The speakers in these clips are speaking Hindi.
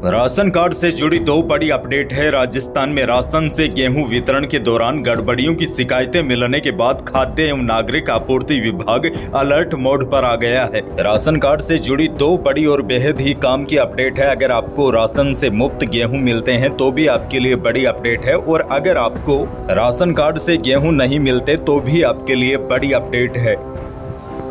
राशन कार्ड से जुड़ी दो बड़ी अपडेट है। राजस्थान में राशन से गेहूं वितरण के दौरान गड़बड़ियों की शिकायतें मिलने के बाद खाद्य एवं नागरिक आपूर्ति विभाग अलर्ट मोड पर आ गया है। राशन कार्ड से जुड़ी दो बड़ी और बेहद ही काम की अपडेट है। अगर आपको राशन से मुफ्त गेहूं मिलते हैं तो भी आपके लिए बड़ी अपडेट है, और अगर आपको राशन कार्ड से गेहूं नहीं मिलते तो भी आपके लिए बड़ी अपडेट है।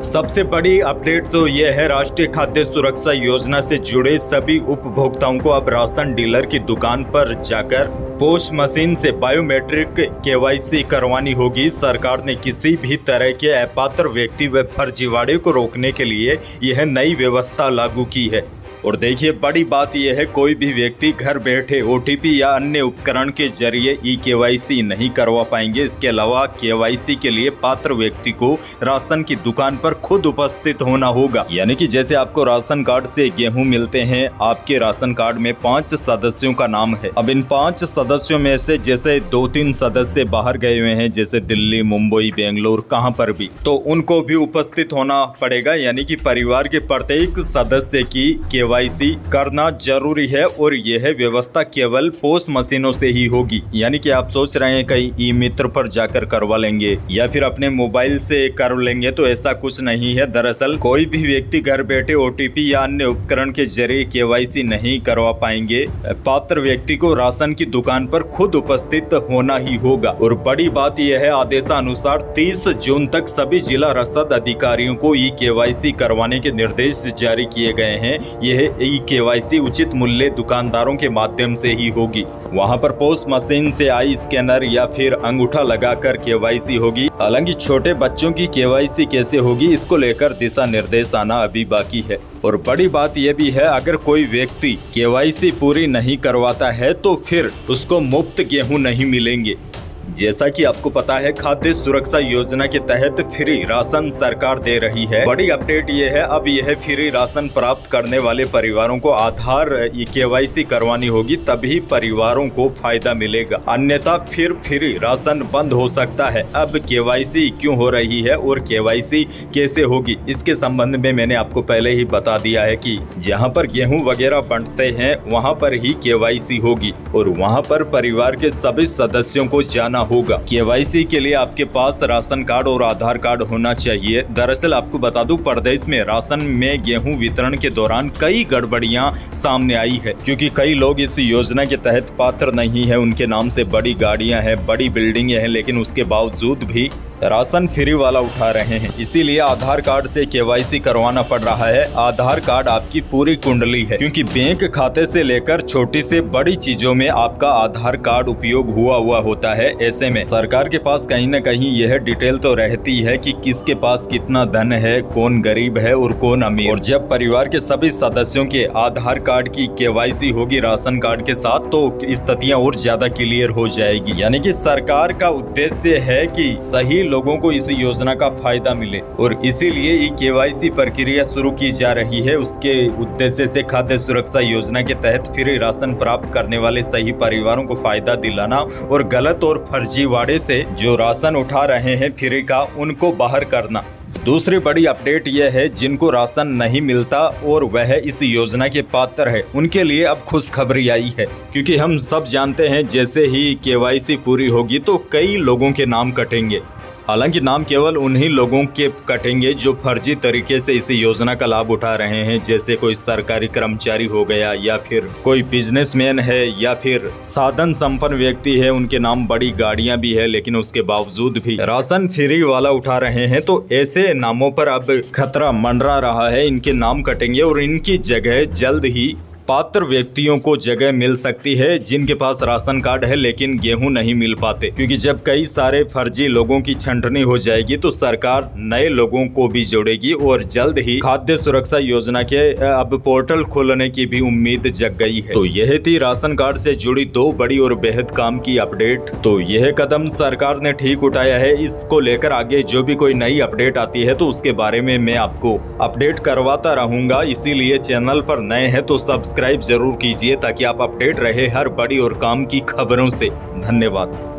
सबसे बड़ी अपडेट तो यह है, राष्ट्रीय खाद्य सुरक्षा योजना से जुड़े सभी उपभोक्ताओं को अब राशन डीलर की दुकान पर जाकर पोस्ट मशीन से बायोमेट्रिक केवाईसी करवानी होगी। सरकार ने किसी भी तरह के अपात्र व्यक्ति व फर्जीवाड़े को रोकने के लिए यह नई व्यवस्था लागू की है। और देखिए, बड़ी बात यह है, कोई भी व्यक्ति घर बैठे ओटीपी या अन्य उपकरण के जरिए केवाईसी नहीं करवा पाएंगे। इसके अलावा केवाईसी के लिए पात्र व्यक्ति को राशन की दुकान पर खुद उपस्थित होना होगा। यानी कि जैसे आपको राशन कार्ड से गेहूं मिलते हैं, आपके राशन कार्ड में 5 सदस्यों का नाम है। अब इन 5 सदस्यों में से जैसे 2-3 सदस्य बाहर गए हुए हैं, जैसे दिल्ली, मुंबई, बेंगलुरु, कहां पर भी, तो उनको भी उपस्थित होना पड़ेगा। यानी कि परिवार के प्रत्येक सदस्य की केवाईसी करना जरूरी है, और यह व्यवस्था केवल पोस्ट मशीनों से ही होगी। यानी कि आप सोच रहे हैं कहीं ई मित्र पर जाकर करवा लेंगे या फिर अपने मोबाइल से कर लेंगे, तो ऐसा कुछ नहीं है। दरअसल कोई भी व्यक्ति घर बैठे ओटीपी या अन्य उपकरण के जरिए केवाईसी नहीं करवा पाएंगे। पात्र व्यक्ति को राशन की दुकान पर खुद उपस्थित होना ही होगा। और बड़ी बात यह है, आदेशानुसार 30 जून तक सभी जिला रसद अधिकारियों को केवाईसी करवाने के निर्देश जारी किए गए हैं। यह केवाईसी उचित मूल्य दुकानदारों के माध्यम से ही होगी। वहां पर पोस्ट मशीन से आई स्कैनर या फिर अंगूठा लगाकर केवाईसी होगी। हालांकि छोटे बच्चों की केवाईसी कैसे होगी, इसको लेकर दिशा निर्देश आना अभी बाकी है। और बड़ी बात यह भी है, अगर कोई व्यक्ति केवाईसी पूरी नहीं करवाता है तो फिर उसको मुफ्त गेहूं नहीं मिलेंगे। जैसा कि आपको पता है, खाद्य सुरक्षा योजना के तहत फ्री राशन सरकार दे रही है। बड़ी अपडेट ये है, अब यह फ्री राशन प्राप्त करने वाले परिवारों को आधार केवाईसी करवानी होगी, तभी परिवारों को फायदा मिलेगा। अन्यथा फिर फ्री राशन बंद हो सकता है। अब केवाईसी क्यों हो रही है और केवाईसी कैसे होगी, इसके संबंध में मैंने आपको पहले ही बता दिया है कि जहां पर गेहूं वगैरह बंटते हैं वहां पर ही केवाईसी होगी, और वहां पर परिवार के सभी सदस्यों को जाना होगा। केवाईसी के लिए आपके पास राशन कार्ड और आधार कार्ड होना चाहिए। दरअसल आपको बता दूं, प्रदेश में राशन में गेहूं वितरण के दौरान कई गड़बड़ियां सामने आई है, क्योंकि कई लोग इस योजना के तहत पात्र नहीं है। उनके नाम से बड़ी गाड़ियां हैं, बड़ी बिल्डिंगें हैं, लेकिन उसके बावजूद भी राशन फ्री वाला उठा रहे हैं। इसीलिए आधार कार्ड से केवाईसी करवाना पड़ रहा है। आधार कार्ड आपकी पूरी कुंडली है, क्योंकि बैंक खाते से लेकर छोटी से बड़ी चीजों में आपका आधार कार्ड उपयोग हुआ होता है। ऐसे में सरकार के पास कहीं न कहीं यह डिटेल तो रहती है कि किसके पास कितना धन है, कौन गरीब है और कौन अमीर। और जब परिवार के सभी सदस्यों के आधार कार्ड की केवाईसी होगी राशन कार्ड के साथ, तो स्थितियां और ज्यादा क्लियर हो जाएगी। यानी कि सरकार का उद्देश्य है कि सही लोगों को इस योजना का फायदा मिले, और इसीलिए ये केवाईसी प्रक्रिया शुरू की जा रही है। उसके उद्देश्य से खाद्य सुरक्षा योजना के तहत फ्री राशन प्राप्त करने वाले सही परिवारों को फायदा दिलाना, और गलत और फर्जीवाड़े से जो राशन उठा रहे हैं फ्री का, उनको बाहर करना। दूसरी बड़ी अपडेट यह है, जिनको राशन नहीं मिलता और वह इस योजना के पात्र है, उनके लिए अब खुशखबरी आई है। क्योंकि हम सब जानते हैं, जैसे ही केवाईसी पूरी होगी तो कई लोगों के नाम कटेंगे। हालांकि नाम केवल उन्हीं लोगों के कटेंगे जो फर्जी तरीके से इस योजना का लाभ उठा रहे हैं, जैसे कोई सरकारी कर्मचारी हो गया, या फिर कोई बिजनेसमैन है, या फिर साधन संपन्न व्यक्ति है, उनके नाम बड़ी गाड़ियां भी है, लेकिन उसके बावजूद भी राशन फ्री वाला उठा रहे हैं। तो ऐसे नामों पर अब खतरा मंडरा रहा है, इनके नाम कटेंगे और इनकी जगह जल्द ही पात्र व्यक्तियों को जगह मिल सकती है, जिनके पास राशन कार्ड है लेकिन गेहूं नहीं मिल पाते। क्योंकि जब कई सारे फर्जी लोगों की छंटनी हो जाएगी तो सरकार नए लोगों को भी जोड़ेगी, और जल्द ही खाद्य सुरक्षा योजना के अब पोर्टल खोलने की भी उम्मीद जग गई है। तो यह थी राशन कार्ड से जुड़ी दो बड़ी और बेहद काम की अपडेट। तो यह कदम सरकार ने ठीक उठाया है। इसको लेकर आगे जो भी कोई नई अपडेट आती है तो उसके बारे में मैं आपको अपडेट करवाता रहूंगा। इसीलिए चैनल पर नए हैं तो सब्सक्राइब जरूर कीजिए, ताकि आप अपडेट रहे हर बड़ी और काम की खबरों से। धन्यवाद।